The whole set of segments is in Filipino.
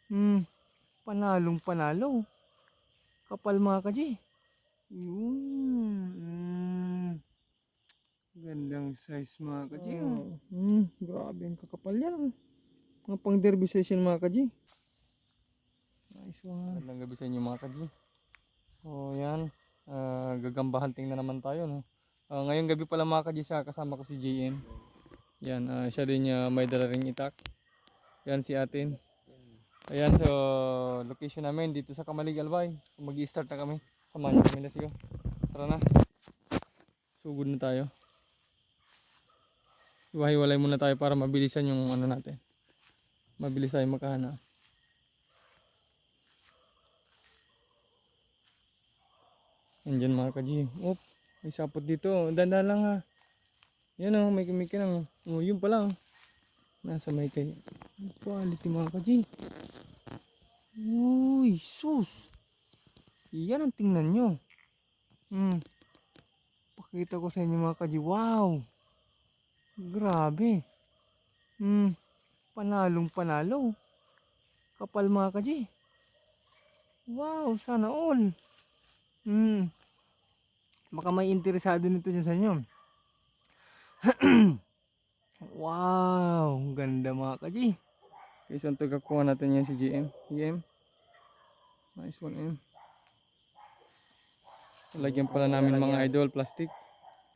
Hmm, panalong panalo. Kapal mga kaji. Yun. Gandang size mga kaji. Grabe ang kakapal yan. Mga pang derby session mga kaji. Nice one. Magandang gabi sa inyo mga kaji. O yan. Gagamba hunting na naman tayo. No? Ngayong gabi pala mga kaji sa kasama ko si JM. Yan. Siya din may dala ring itak. Yan si atin. Ayan, so location namin dito sa Kamalig Albay. So, mag-i-start na kami. Samahan niyo kami, let's go. Tara na. Sugod na tayo. Iwahiwalay muna tayo para mabilisan yung ano natin. Mabilis tayo makahanap. Andyan mga kaji. Oop, may sapot dito. Danda lang ha. Yan o, may kumikin lang. O, yun pala o. Nasa may kayo. Quality mga kaji. Uy, sus. Yan ang tingnan nyo. Pakita ko sa inyo mga kaji. Wow. Grabe. Panalong panalo. Kapal mga kaji. Wow, sana all. Baka may interesado nito dyan sa inyo. Wow, ganda mga kaji. Okay, so tagakuha natin yan si GM. GM. Nice one yan. Lagyan pala namin mga idol plastic.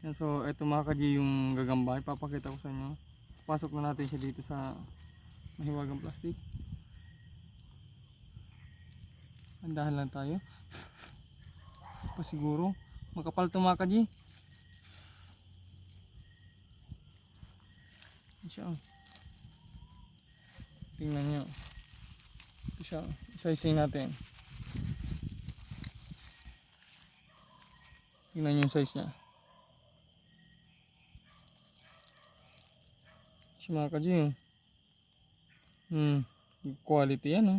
Yan, so ito mga kaji yung gagamba. Ipapakita ko sa inyo. Pasok na natin siya dito sa mahiwagang plastic. Andahan lang tayo. Pasiguro. Makapal ito mga kaji. Siya. Tingnan nyo. Ito siya. Isa-isay natin. Tingnan nyo yung size niya. Siya mga kaji. Quality yan.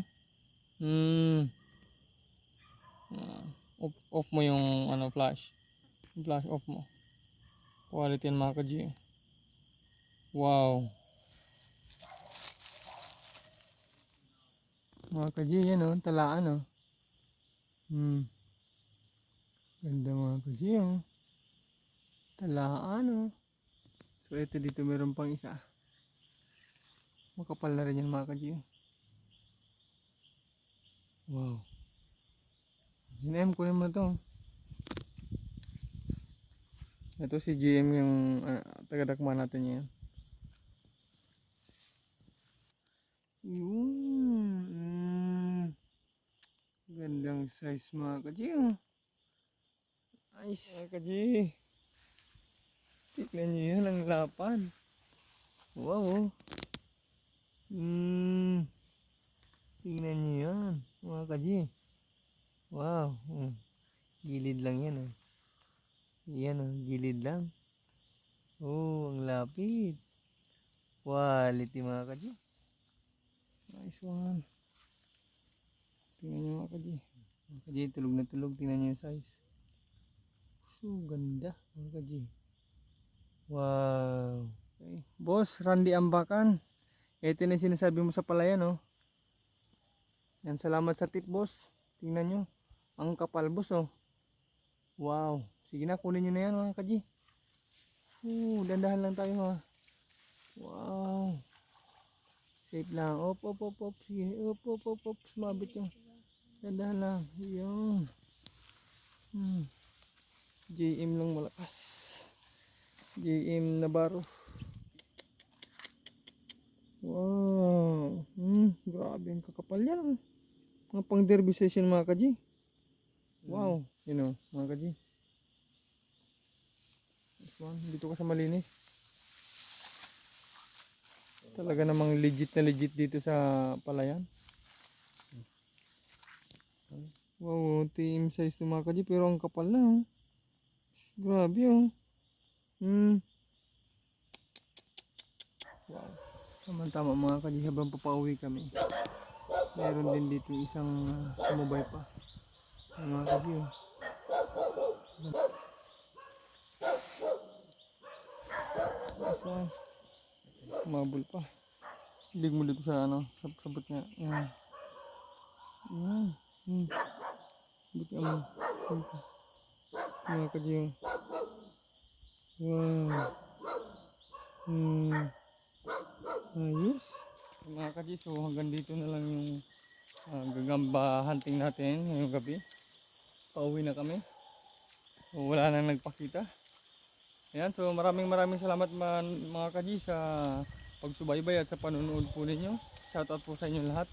Off mo yung ano, flash. Flash off mo. Quality yan mga kaji. Wow. Mga kaji, yan o, talaan o. Ganda mga kaji o. Talaan o. So ito dito meron pang isa. Makapal na rin yan mga kaji. Wow. Sinem, kunin mo na to. Ito si GM yung tagadakma natin yan. Gandang size mga kaji. Nice mga kaji. Tignan nyo yan ang lapad. Wow. Tignan nyo yan mga kaji. Wow. Gilid lang yan oh. Yan oh, gilid lang. Oh, ang lapit. Quality mga kaji. Nice one. Tingnan nyo mga kaji. Mga kaji, tulog na tulog. Tingnan nyo yung size. So, ganda mga kaji. Wow. Okay. Boss, Randy Ambakan. Ito na yung sinasabi mo sa palayan oh. Yan, salamat sa tip boss. Tingnan nyo. Ang kapal boss oh. Wow. Sige na, kunin nyo na yan mga kaji. Dandahan lang tayo ha. Wow. Safe lang. Op. Sige. Op. Sumabit yung. Dandahan lang. Yun. JM lang malakas. JM Navarro. Wow. Grabe ang kakapal yan. Mga pang derby session mga kaji. Wow. You know, mga kaji. This one. Dito ka sa malinis. Talaga namang legit na legit dito sa palayan. Wow, team size ng mga kaji pero ang kapal na oh. Grabe oh. Wow. Tama mga kaji, habang papauwi kami. Meron din dito isang sumubay pa. Mga kaji oh. Nice one. Mabul pa. Hilig mo dito sa ano, sabot niya. Yan. Buti ang mga kaji. Wow. Ayos. Mga kaji, so hanggang dito na lang yung gagamba hunting natin ngayong gabi. Pauwi na kami. So, wala nang nagpakita. Ayan, so maraming salamat mga kaji sa pagsubaybay at sa panonood po ninyo. Shoutout po sa inyo lahat.